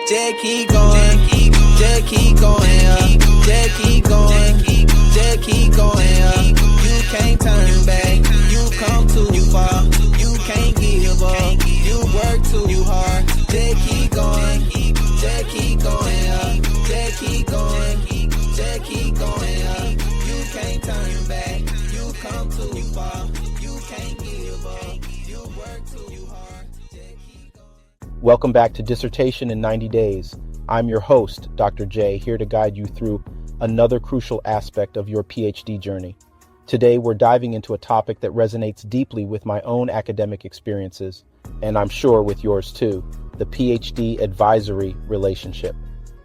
Just keep going, just keep going up, just keep going, just keep going up. You can't turn back, you come too far, you can't give up, you work too hard. Just keep going, just keep going up, just keep going, just keep going up. You can't turn back, you come too far, you can't give up, you work too hard. Welcome back to Dissertation in 90 Days. I'm your host, Dr. J, here to guide you through another crucial aspect of your PhD journey. Today, we're diving into a topic that resonates deeply with my own academic experiences, and I'm sure with yours too, the PhD advisory relationship.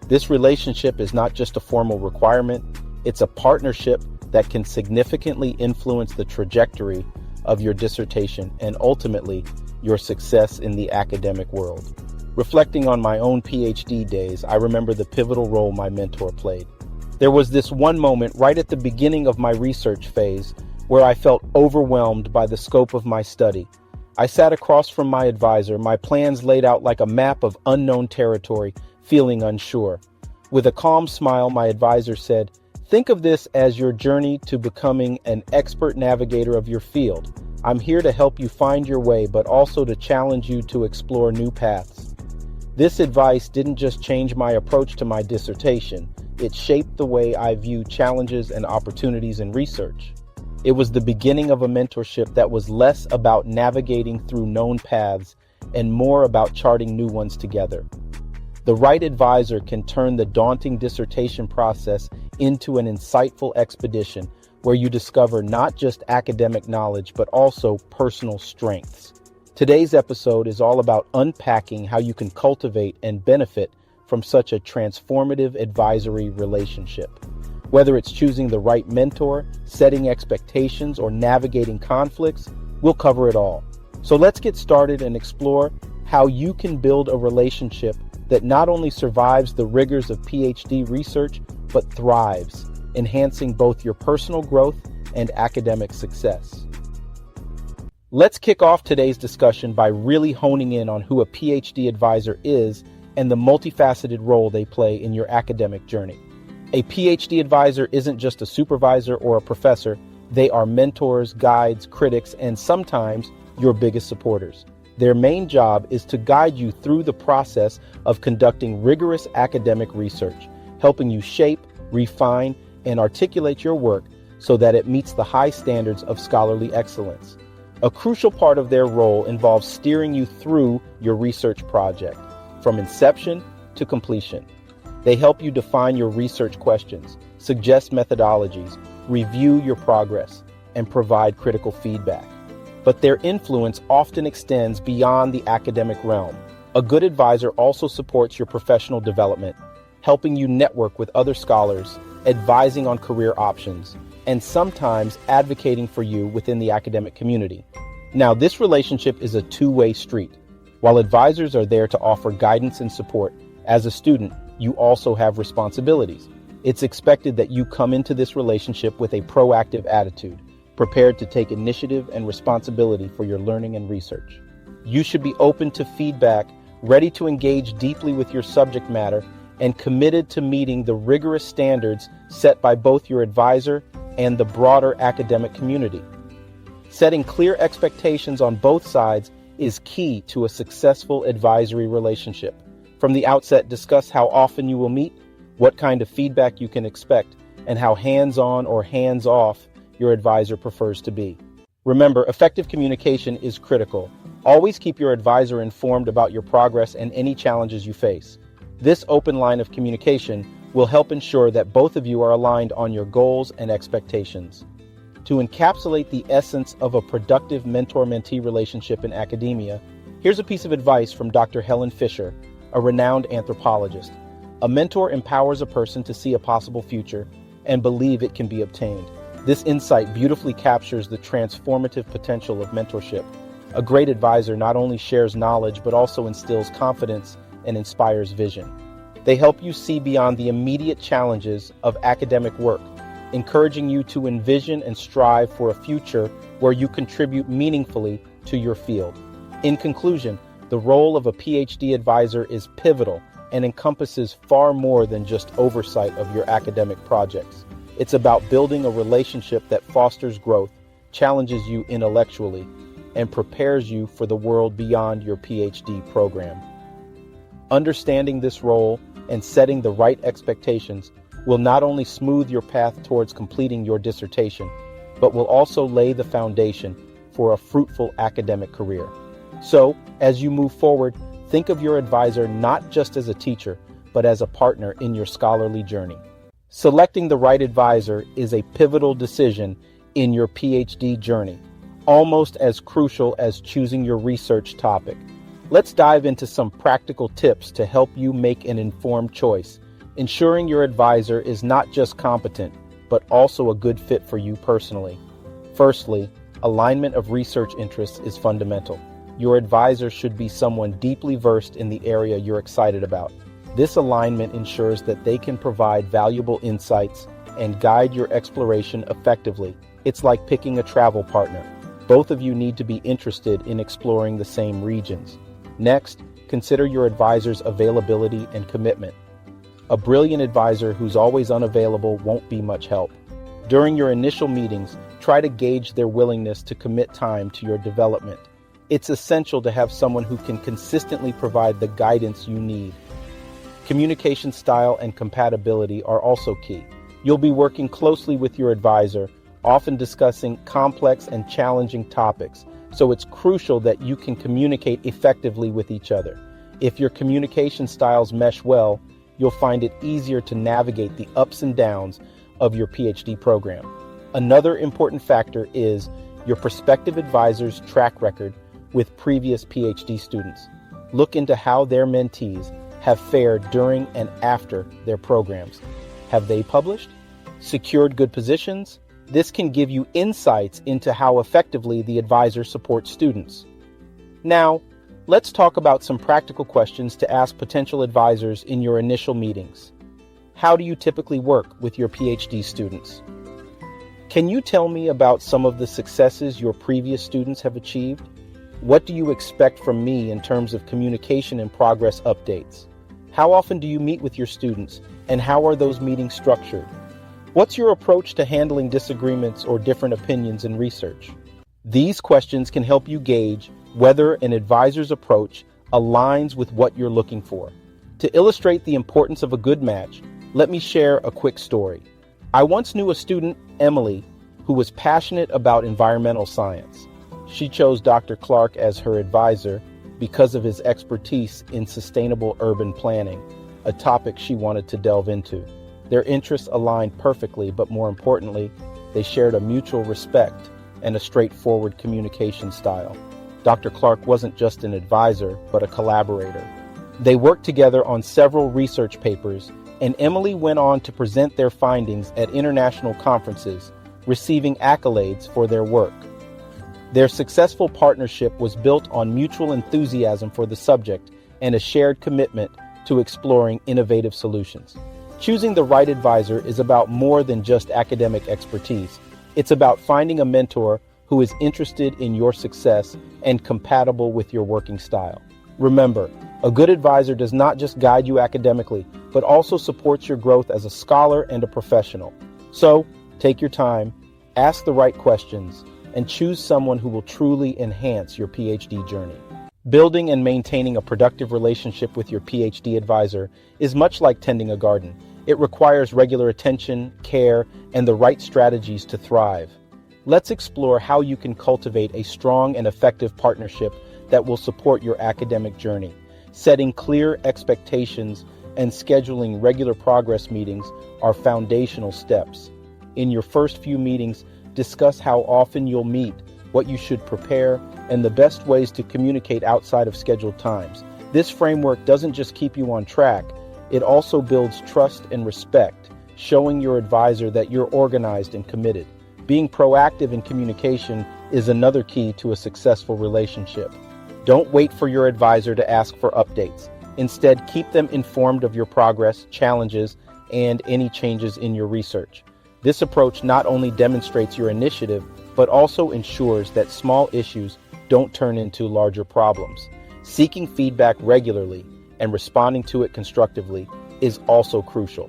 This relationship is not just a formal requirement, it's a partnership that can significantly influence the trajectory of your dissertation and ultimately your success in the academic world. Reflecting on my own PhD days, I remember the pivotal role my mentor played. There was this one moment right at the beginning of my research phase where I felt overwhelmed by the scope of my study. I sat across from my advisor, my plans laid out like a map of unknown territory, feeling unsure. With a calm smile, my advisor said, "Think of this as your journey to becoming an expert navigator of your field. I'm here to help you find your way, but also to challenge you to explore new paths." This advice didn't just change my approach to my dissertation, it shaped the way I view challenges and opportunities in research. It was the beginning of a mentorship that was less about navigating through known paths and more about charting new ones together. The right advisor can turn the daunting dissertation process into an insightful expedition where you discover not just academic knowledge, but also personal strengths. Today's episode is all about unpacking how you can cultivate and benefit from such a transformative advisory relationship. Whether it's choosing the right mentor, setting expectations, or navigating conflicts, we'll cover it all. So let's get started and explore how you can build a relationship that not only survives the rigors of PhD research, but thrives, enhancing both your personal growth and academic success. Let's kick off today's discussion by really honing in on who a PhD advisor is and the multifaceted role they play in your academic journey. A PhD advisor isn't just a supervisor or a professor, they are mentors, guides, critics, and sometimes your biggest supporters. Their main job is to guide you through the process of conducting rigorous academic research, helping you shape, refine, and articulate your work so that it meets the high standards of scholarly excellence. A crucial part of their role involves steering you through your research project, from inception to completion. They help you define your research questions, suggest methodologies, review your progress, and provide critical feedback. But their influence often extends beyond the academic realm. A good advisor also supports your professional development, helping you network with other scholars, advising on career options, and sometimes advocating for you within the academic community. Now, this relationship is a two-way street. While advisors are there to offer guidance and support, as a student, you also have responsibilities. It's expected that you come into this relationship with a proactive attitude, prepared to take initiative and responsibility for your learning and research. You should be open to feedback, ready to engage deeply with your subject matter, and committed to meeting the rigorous standards set by both your advisor and the broader academic community. Setting clear expectations on both sides is key to a successful advisory relationship. From the outset, discuss how often you will meet, what kind of feedback you can expect, and how hands-on or hands-off your advisor prefers to be. Remember, effective communication is critical. Always keep your advisor informed about your progress and any challenges you face. This open line of communication will help ensure that both of you are aligned on your goals and expectations. To encapsulate the essence of a productive mentor-mentee relationship in academia, here's a piece of advice from Dr. Helen Fisher, a renowned anthropologist. A mentor empowers a person to see a possible future and believe it can be obtained. This insight beautifully captures the transformative potential of mentorship. A great advisor not only shares knowledge, but also instills confidence and inspires vision. They help you see beyond the immediate challenges of academic work, encouraging you to envision and strive for a future where you contribute meaningfully to your field. In conclusion, the role of a PhD advisor is pivotal, and encompasses far more than just oversight of your academic projects. It's about building a relationship that fosters growth, challenges you intellectually, and prepares you for the world beyond your PhD program. Understanding this role and setting the right expectations will not only smooth your path towards completing your dissertation, but will also lay the foundation for a fruitful academic career. So, as you move forward, think of your advisor not just as a teacher, but as a partner in your scholarly journey. Selecting the right advisor is a pivotal decision in your PhD journey, almost as crucial as choosing your research topic. Let's dive into some practical tips to help you make an informed choice, ensuring your advisor is not just competent, but also a good fit for you personally. Firstly, alignment of research interests is fundamental. Your advisor should be someone deeply versed in the area you're excited about. This alignment ensures that they can provide valuable insights and guide your exploration effectively. It's like picking a travel partner. Both of you need to be interested in exploring the same regions. Next, consider your advisor's availability and commitment. A brilliant advisor who's always unavailable won't be much help. During your initial meetings, try to gauge their willingness to commit time to your development. It's essential to have someone who can consistently provide the guidance you need. Communication style and compatibility are also key. You'll be working closely with your advisor, often discussing complex and challenging topics, so it's crucial that you can communicate effectively with each other. If your communication styles mesh well, you'll find it easier to navigate the ups and downs of your PhD program. Another important factor is your prospective advisor's track record with previous PhD students. Look into how their mentees have fared during and after their programs. Have they published? Secured good positions? This can give you insights into how effectively the advisor supports students. Now, let's talk about some practical questions to ask potential advisors in your initial meetings. How do you typically work with your PhD students? Can you tell me about some of the successes your previous students have achieved? What do you expect from me in terms of communication and progress updates? How often do you meet with your students, and how are those meetings structured? What's your approach to handling disagreements or different opinions in research? These questions can help you gauge whether an advisor's approach aligns with what you're looking for. To illustrate the importance of a good match, let me share a quick story. I once knew a student, Emily, who was passionate about environmental science. She chose Dr. Clark as her advisor because of his expertise in sustainable urban planning, a topic she wanted to delve into. Their interests aligned perfectly, but more importantly, they shared a mutual respect and a straightforward communication style. Dr. Clark wasn't just an advisor, but a collaborator. They worked together on several research papers, and Emily went on to present their findings at international conferences, receiving accolades for their work. Their successful partnership was built on mutual enthusiasm for the subject and a shared commitment to exploring innovative solutions. Choosing the right advisor is about more than just academic expertise. It's about finding a mentor who is interested in your success and compatible with your working style. Remember, a good advisor does not just guide you academically, but also supports your growth as a scholar and a professional. So, take your time, ask the right questions, and choose someone who will truly enhance your PhD journey. Building and maintaining a productive relationship with your PhD advisor is much like tending a garden. It requires regular attention, care, and the right strategies to thrive. Let's explore how you can cultivate a strong and effective partnership that will support your academic journey. Setting clear expectations and scheduling regular progress meetings are foundational steps. In your first few meetings, discuss how often you'll meet, what you should prepare, and the best ways to communicate outside of scheduled times. This framework doesn't just keep you on track, it also builds trust and respect, showing your advisor that you're organized and committed. Being proactive in communication is another key to a successful relationship. Don't wait for your advisor to ask for updates. Instead, keep them informed of your progress, challenges, and any changes in your research. This approach not only demonstrates your initiative, but also ensures that small issues don't turn into larger problems. Seeking feedback regularly and responding to it constructively is also crucial.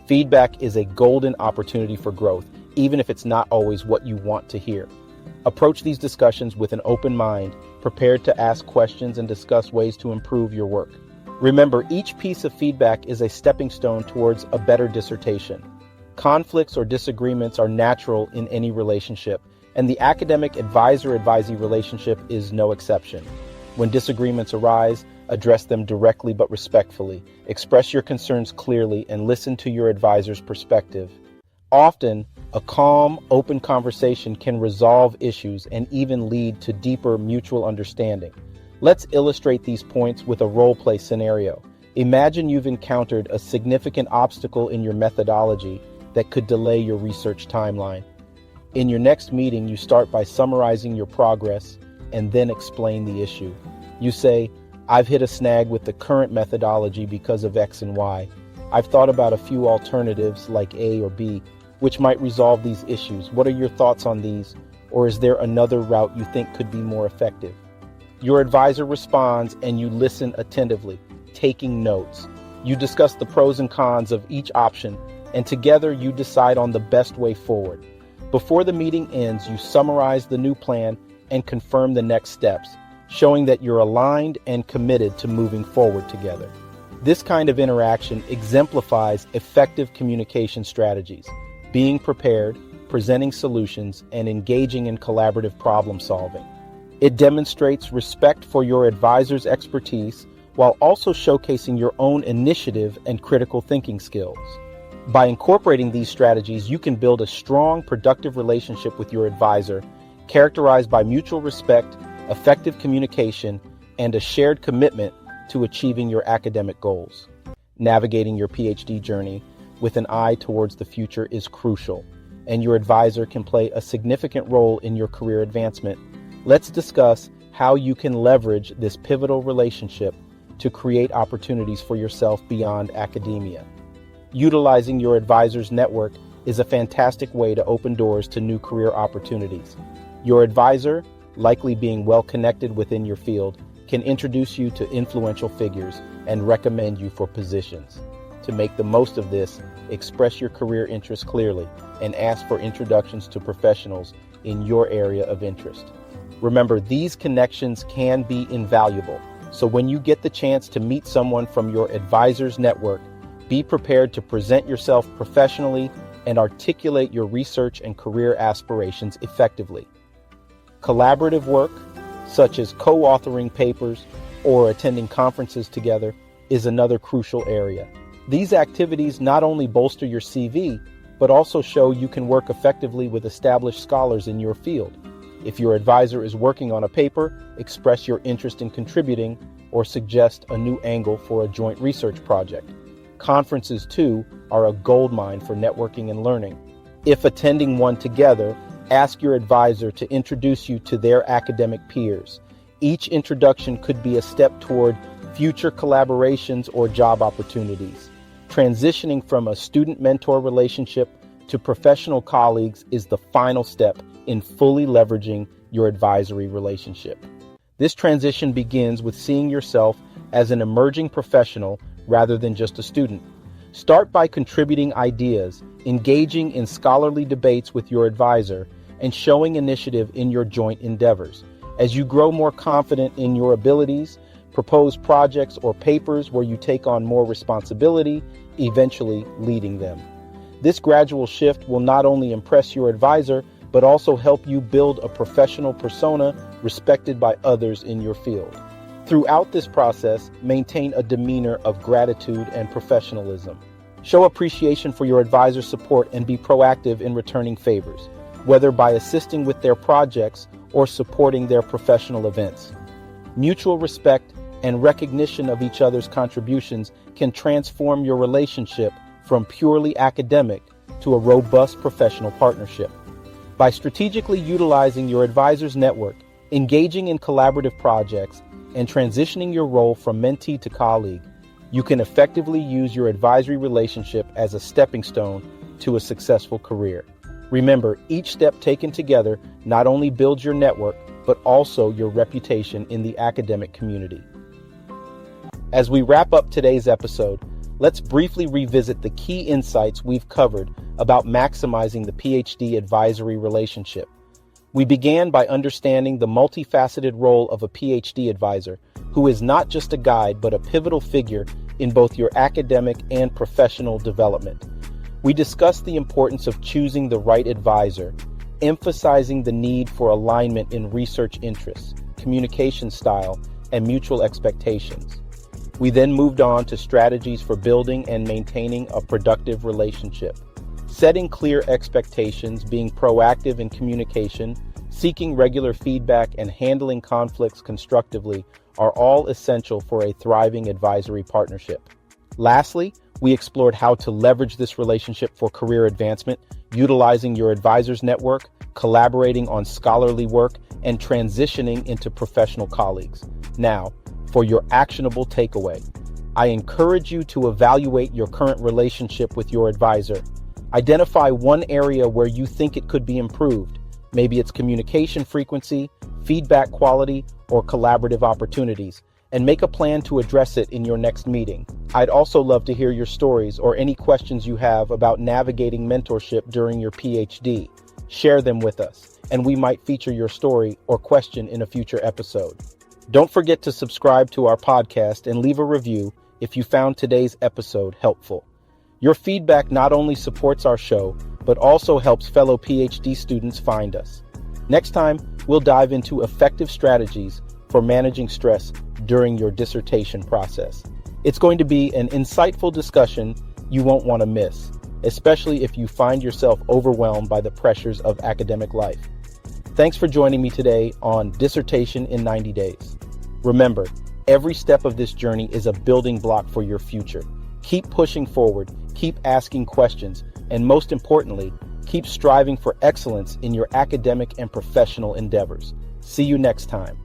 Feedback is a golden opportunity for growth, even if it's not always what you want to hear. Approach these discussions with an open mind, prepared to ask questions and discuss ways to improve your work. Remember, each piece of feedback is a stepping stone towards a better dissertation. Conflicts or disagreements are natural in any relationship, and the academic advisor-advisee relationship is no exception. When disagreements arise, address them directly but respectfully. Express your concerns clearly and listen to your advisor's perspective. Often, a calm, open conversation can resolve issues and even lead to deeper mutual understanding. Let's illustrate these points with a role-play scenario. Imagine you've encountered a significant obstacle in your methodology that could delay your research timeline. In your next meeting, you start by summarizing your progress and then explain the issue. You say, "I've hit a snag with the current methodology because of X and Y. I've thought about a few alternatives like A or B, which might resolve these issues. What are your thoughts on these? Or is there another route you think could be more effective?" Your advisor responds and you listen attentively, taking notes. You discuss the pros and cons of each option, and together you decide on the best way forward. Before the meeting ends, you summarize the new plan and confirm the next steps, showing that you're aligned and committed to moving forward together. This kind of interaction exemplifies effective communication strategies, being prepared, presenting solutions, and engaging in collaborative problem solving. It demonstrates respect for your advisor's expertise while also showcasing your own initiative and critical thinking skills. By incorporating these strategies, you can build a strong, productive relationship with your advisor, characterized by mutual respect, effective communication, and a shared commitment to achieving your academic goals. Navigating your PhD journey with an eye towards the future is crucial, and your advisor can play a significant role in your career advancement. Let's discuss how you can leverage this pivotal relationship to create opportunities for yourself beyond academia. Utilizing your advisor's network is a fantastic way to open doors to new career opportunities. Your advisor, likely being well connected within your field, can introduce you to influential figures and recommend you for positions. To make the most of this, express your career interests clearly and ask for introductions to professionals in your area of interest. Remember, these connections can be invaluable, so when you get the chance to meet someone from your advisor's network, be prepared to present yourself professionally and articulate your research and career aspirations effectively. Collaborative work, such as co-authoring papers or attending conferences together, is another crucial area. These activities not only bolster your CV, but also show you can work effectively with established scholars in your field. If your advisor is working on a paper, express your interest in contributing or suggest a new angle for a joint research project. Conferences, too, are a goldmine for networking and learning. If attending one together, ask your advisor to introduce you to their academic peers. Each introduction could be a step toward future collaborations or job opportunities. Transitioning from a student-mentor relationship to professional colleagues is the final step in fully leveraging your advisory relationship. This transition begins with seeing yourself as an emerging professional rather than just a student. Start by contributing ideas, engaging in scholarly debates with your advisor, and showing initiative in your joint endeavors. As you grow more confident in your abilities, propose projects or papers where you take on more responsibility, eventually leading them. This gradual shift will not only impress your advisor, but also help you build a professional persona respected by others in your field. Throughout this process, maintain a demeanor of gratitude and professionalism. Show appreciation for your advisor's support and be proactive in returning favors, whether by assisting with their projects or supporting their professional events. Mutual respect and recognition of each other's contributions can transform your relationship from purely academic to a robust professional partnership. By strategically utilizing your advisor's network, engaging in collaborative projects, and transitioning your role from mentee to colleague, you can effectively use your advisory relationship as a stepping stone to a successful career. Remember, each step taken together not only builds your network, but also your reputation in the academic community. As we wrap up today's episode, let's briefly revisit the key insights we've covered about maximizing the PhD advisory relationship. We began by understanding the multifaceted role of a PhD advisor, who is not just a guide, but a pivotal figure in both your academic and professional development. We discussed the importance of choosing the right advisor, emphasizing the need for alignment in research interests, communication style, and mutual expectations. We then moved on to strategies for building and maintaining a productive relationship. Setting clear expectations, being proactive in communication, seeking regular feedback, and handling conflicts constructively are all essential for a thriving advisory partnership. Lastly, we explored how to leverage this relationship for career advancement, utilizing your advisor's network, collaborating on scholarly work, and transitioning into professional colleagues. Now, for your actionable takeaway, I encourage you to evaluate your current relationship with your advisor. Identify one area where you think it could be improved. Maybe it's communication frequency, feedback quality, or collaborative opportunities, and make a plan to address it in your next meeting. I'd also love to hear your stories or any questions you have about navigating mentorship during your PhD. Share them with us, and we might feature your story or question in a future episode. Don't forget to subscribe to our podcast and leave a review if you found today's episode helpful. Your feedback not only supports our show, but also helps fellow PhD students find us. Next time, we'll dive into effective strategies for managing stress during your dissertation process. It's going to be an insightful discussion you won't want to miss, especially if you find yourself overwhelmed by the pressures of academic life. Thanks for joining me today on Dissertation in 90 Days. Remember, every step of this journey is a building block for your future. Keep pushing forward, keep asking questions, and most importantly, keep striving for excellence in your academic and professional endeavors. See you next time.